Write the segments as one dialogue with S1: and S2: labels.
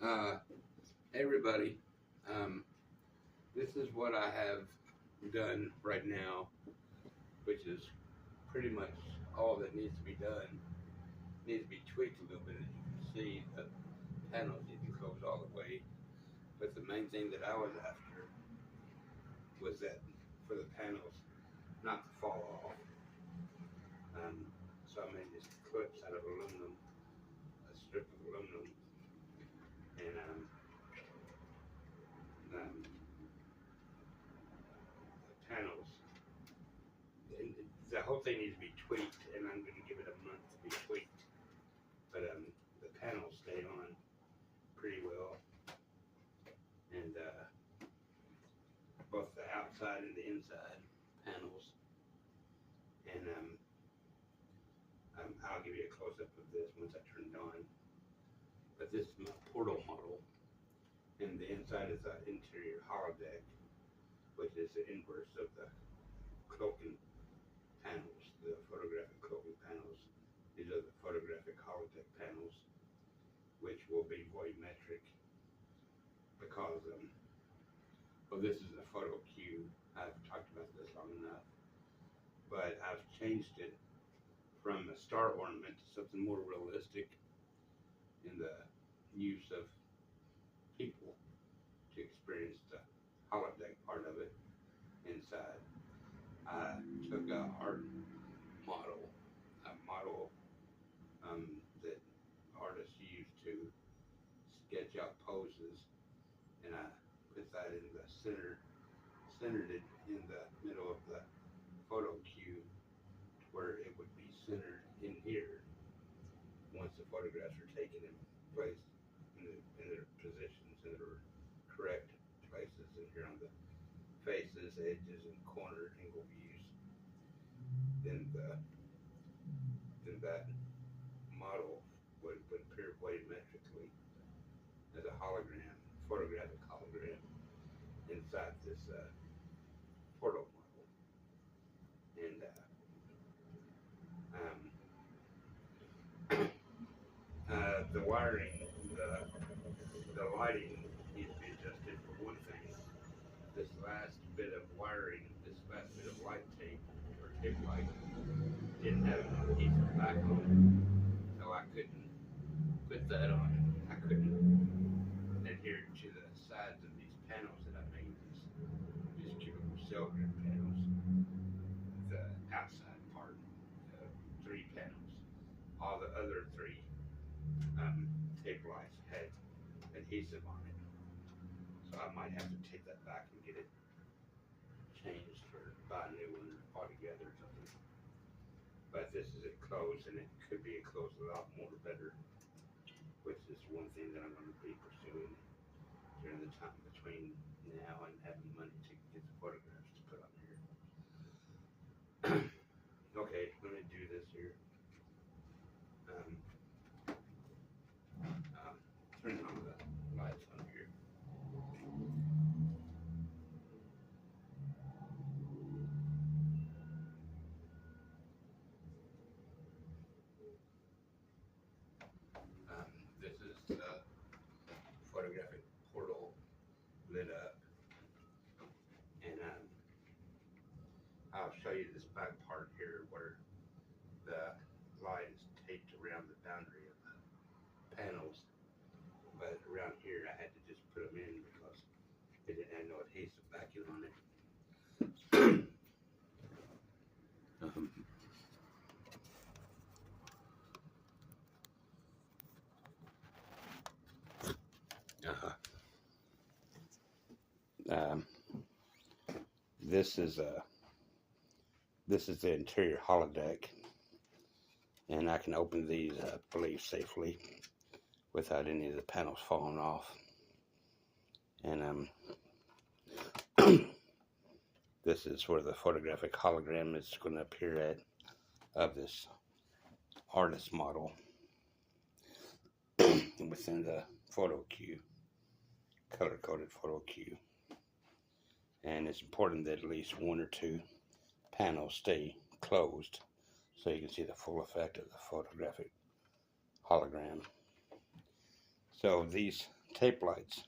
S1: Hey everybody, this is what I have done right now, which is pretty much all that needs to be done. Needs to be tweaked a little bit. As you can see, the panels need to close all the way. But the main thing that I was after was that for the panels not to fall off. So I made these clips out of aluminum, a strip of aluminum, and the panels. The whole thing needs to be tweaked, and I'm going to give it a month to be tweaked. But the panels stay on pretty well, and both the outside and the inside panels. And I'll give you a close-up of this once I turn it on. But this is my portal model, and the inside is an interior holodeck, which is the inverse of the cloaking panels, the photographic cloaking panels. These are the photographic holodeck panels, which will be volumetric because well, this is a photo cue. I've talked about this long enough, but I've changed it from a star ornament to something more realistic in the use of people to experience the holodeck part of it inside. I took a art model, that artists use to sketch out poses, and I put that in the centered it in the middle of the photo cue where it would be centered in here once the photographs are taken in place in their positions, in their correct places, and here on the faces, edges, and corner angle views. Then that model would appear volumetrically as a hologram, photographic hologram inside this portal model. And the wiring, the lighting needs to be adjusted for one thing. This last bit of wiring, this last bit of light tape or tape light didn't have an adhesive back on it, so I couldn't put that on. I couldn't adhere to the sides of these panels that I made, these cubicle cylinder panels. The outside part, three panels. All the other three tape lights had adhesive on it, so I might have to take that back and get it changed or buy a new one altogether or something. But this is it closed, and it could be closed a lot more better, which is one thing that I'm going to be pursuing during the time between now and having money to get the photographs to put on here. Okay, let me do this here. Turn on the lights on here. This is the photographic portal lit up, and I'll show you this back part here where the light is taped around the boundary of the panels, but around here I had to just put them in because it didn't have no adhesive backing on it. This is the interior holodeck, and I can open these, I believe, safely without any of the panels falling off. And this is where the photographic hologram is going to appear at of this artist model within the photo cue, color-coded photo cue. And it's important that at least one or two panels stay closed so you can see the full effect of the photographic hologram. So these tape lights.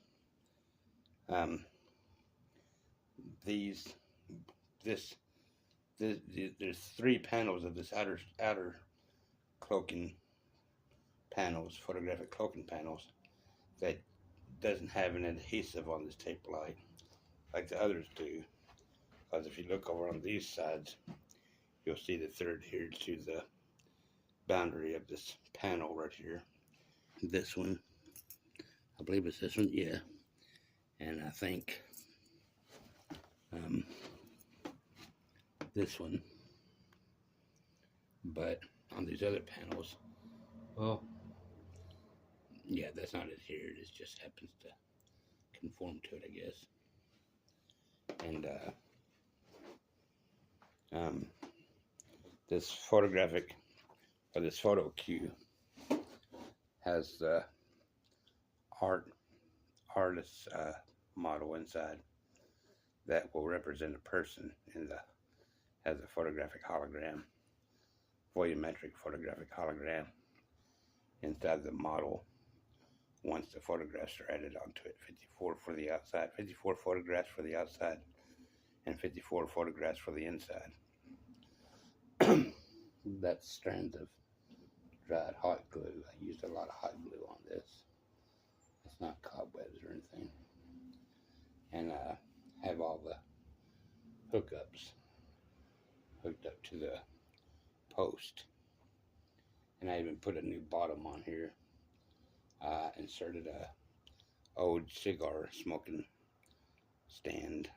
S1: There's 3 panels of this outer cloaking panels, photographic cloaking panels, that doesn't have an adhesive on this tape light like the others do. Because if you look over on these sides, you'll see that they're adhered to the boundary of this panel right here. This one, I believe it's this one, yeah. And I think this one. But on these other panels, well, yeah, that's not adhered. It just happens to conform to it, I guess. And this photographic, or this photo cue, has the artist model inside that will represent a person has a photographic hologram, volumetric photographic hologram inside the model once the photographs are added onto it. 54 for the outside, 54 photographs for the outside, and 54 photographs for the inside. That's strands of dried hot glue. I used a lot of hot glue on this. It's not cobwebs or anything. And I have all the hookups hooked up to the post. And I even put a new bottom on here. Inserted a old cigar smoking stand,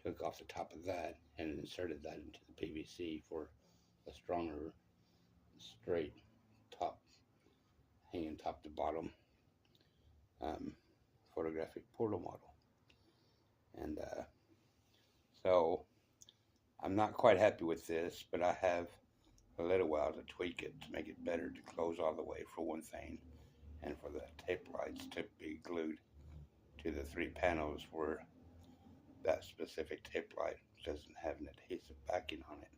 S1: took off the top of that and inserted that into the PVC for a stronger, straight top, hanging top to bottom photographic portal model. And so I'm not quite happy with this, but I have a little while to tweak it to make it better, to close all the way for one thing, and for the tape lights to be glued to the 3 panels where that specific tape light doesn't have an adhesive backing on it.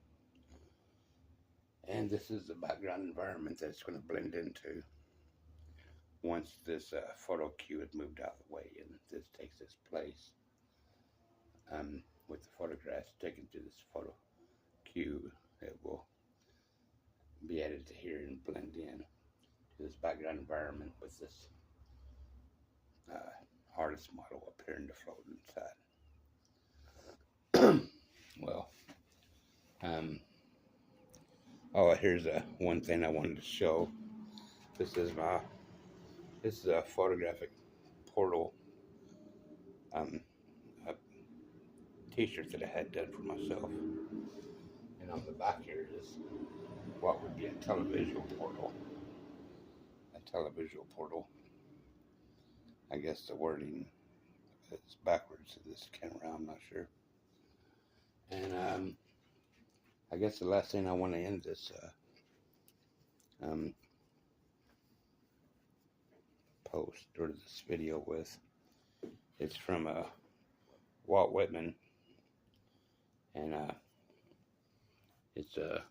S1: And this is the background environment that it's going to blend into once this photo cue is moved out of the way, and this takes its place with the photographs taken to this photo cue. It will be added to here and blend in to this background environment with this artist model up here in the float inside. Well, oh, here's one thing I wanted to show. This is a photographic portal a t-shirt that I had done for myself. And on the back here is what would be a televisual portal. A televisual portal. I guess the wording is backwards in this camera, I'm not sure. And I guess the last thing I want to end this post or this video with, it's from Walt Whitman, and it's a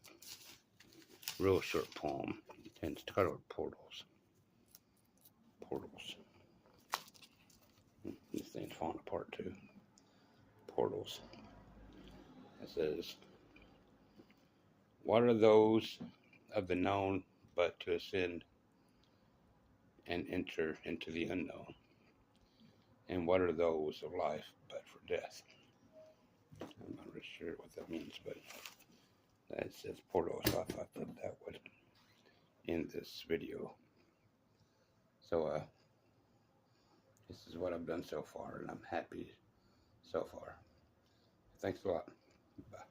S1: real short poem, and it's titled Portals. Portals. This thing's falling apart too. Portals. It says, what are those of the known but to ascend and enter into the unknown? And what are those of life but for death? I'm not really sure what that means, but that says portals, so I thought that would end this video. So this is what I've done so far, and I'm happy so far. Thanks a lot. Bye.